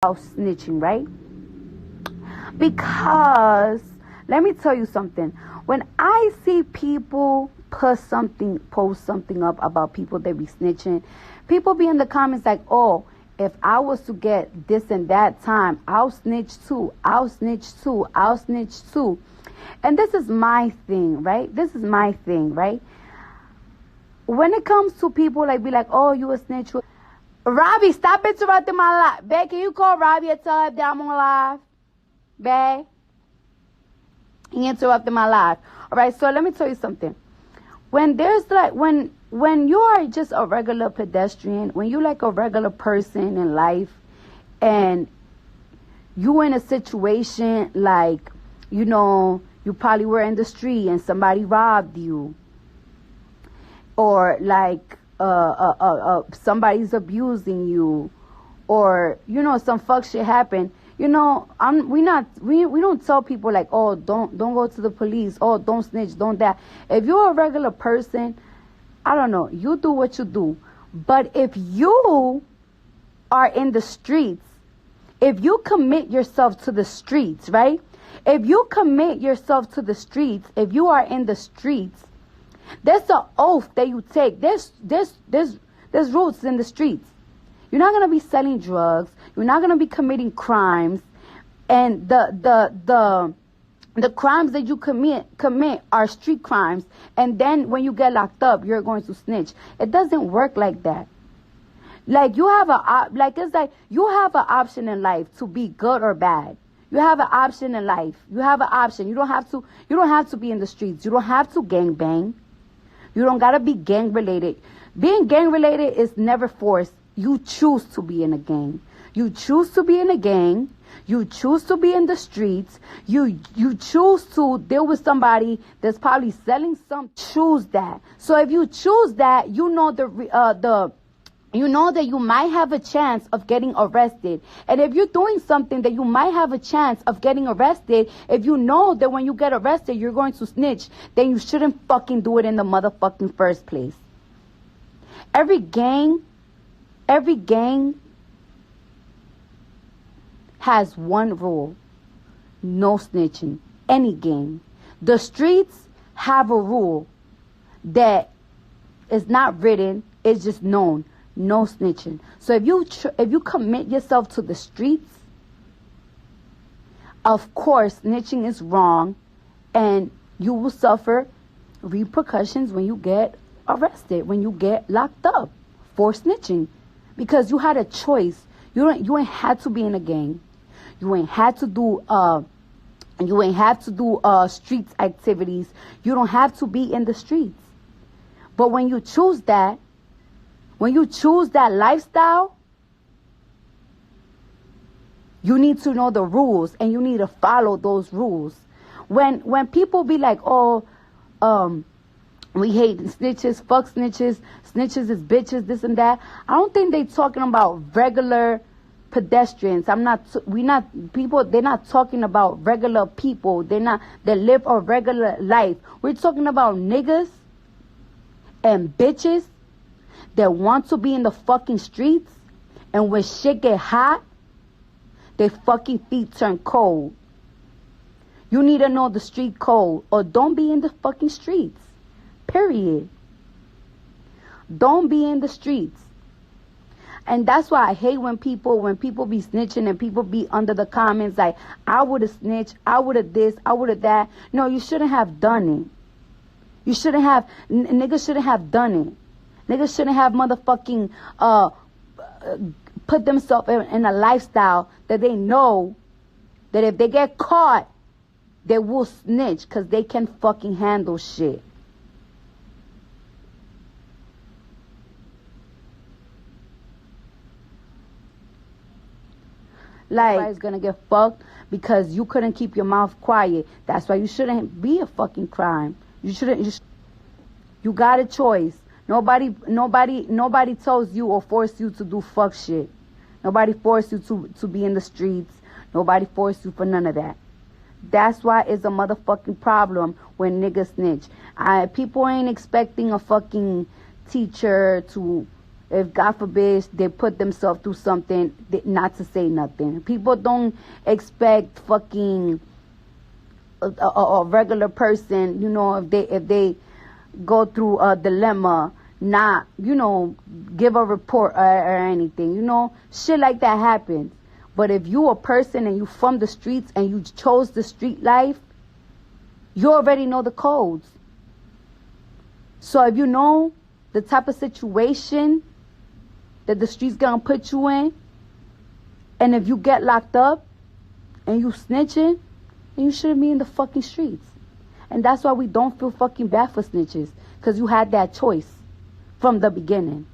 snitching, right? Because let me tell you something. When I see people post something up about people that be snitching, people be in the comments like, oh, if I was to get this and that time, I'll snitch too. I'll snitch too. I'll snitch too. And this is my thing, right? This is my thing, right? When it comes to people like be like, oh, you a snitch. Robbie, stop interrupting my life. Babe, can you call Robbie and tell him that I'm on live? Babe? He interrupted my life. All right, so let me tell you something. When there's like, when you are just a regular pedestrian, when you like a regular person in life, and you in a situation like, you know, you probably were in the street and somebody robbed you, or like somebody's abusing you, or you know some fuck shit happened. You know, we don't tell people like, oh, don't go to the police, oh, don't snitch, don't that. If you're a regular person, I don't know, you do what you do. But if you are in the streets, if you commit yourself to the streets, right? If you commit yourself to the streets, if you are in the streets, there's an oath that you take. There's rules in the streets. You're not gonna be selling drugs. You're not gonna be committing crimes, and the crimes that you commit are street crimes. And then when you get locked up, you're going to snitch. It doesn't work like that. Like you have it's like you have an option in life to be good or bad. You have an option in life. You have an option. You don't have to be in the streets. You don't have to gang bang. You don't gotta be gang related. Being gang related is never forced. You choose to be in a gang. You choose to be in a gang. You choose to be in the streets. You choose to deal with somebody that's probably selling some. Choose that. So if you choose that, you know you know that you might have a chance of getting arrested. And if you're doing something that you might have a chance of getting arrested, if you know that when you get arrested you're going to snitch, then you shouldn't fucking do it in the motherfucking first place. Every gang has one rule: no snitching. Any gang. The streets have a rule that is not written, it's just known: no snitching. So if you commit yourself to the streets, of course snitching is wrong, and you will suffer repercussions when you get arrested, when you get locked up for snitching. Because you had a choice. You ain't had to be in a gang. You ain't had to do streets activities. You don't have to be in the streets. But when you choose that lifestyle, you need to know the rules and you need to follow those rules. When people be like, oh, we hate snitches, fuck snitches, snitches is bitches, this and that. I don't think they talking about regular pedestrians. They're not talking about regular people. That live a regular life. We're talking about niggas and bitches that want to be in the fucking streets, and when shit get hot, their fucking feet turn cold. You need to know the street code, or don't be in the fucking streets. Period. Don't be in the streets. And that's why I hate when people be snitching and people be under the comments like, I would have snitched, I would have this, I would have that. No, you shouldn't have done it. You shouldn't have, niggas shouldn't have done it. Niggas shouldn't have motherfucking put themselves in a lifestyle that they know that if they get caught, they will snitch because they can fucking handle shit. Like, everybody's gonna get fucked because you couldn't keep your mouth quiet. That's why you shouldn't be a fucking crime. You got a choice. Nobody tells you or force you to do fuck shit. Nobody forced you to be in the streets. Nobody forced you for none of that. That's why it's a motherfucking problem when niggas snitch. People ain't expecting a fucking teacher to if God forbid they put themselves through something, not to say nothing. People don't expect fucking a regular person, you know, if they go through a dilemma, not, you know, give a report or anything, you know, shit like that happens. But if you a person and you from the streets and you chose the street life, you already know the codes. So if you know the type of situation that the streets gonna put you in, and if you get locked up and you snitching, then you shouldn't be in the fucking streets. And that's why we don't feel fucking bad for snitches, because you had that choice from the beginning.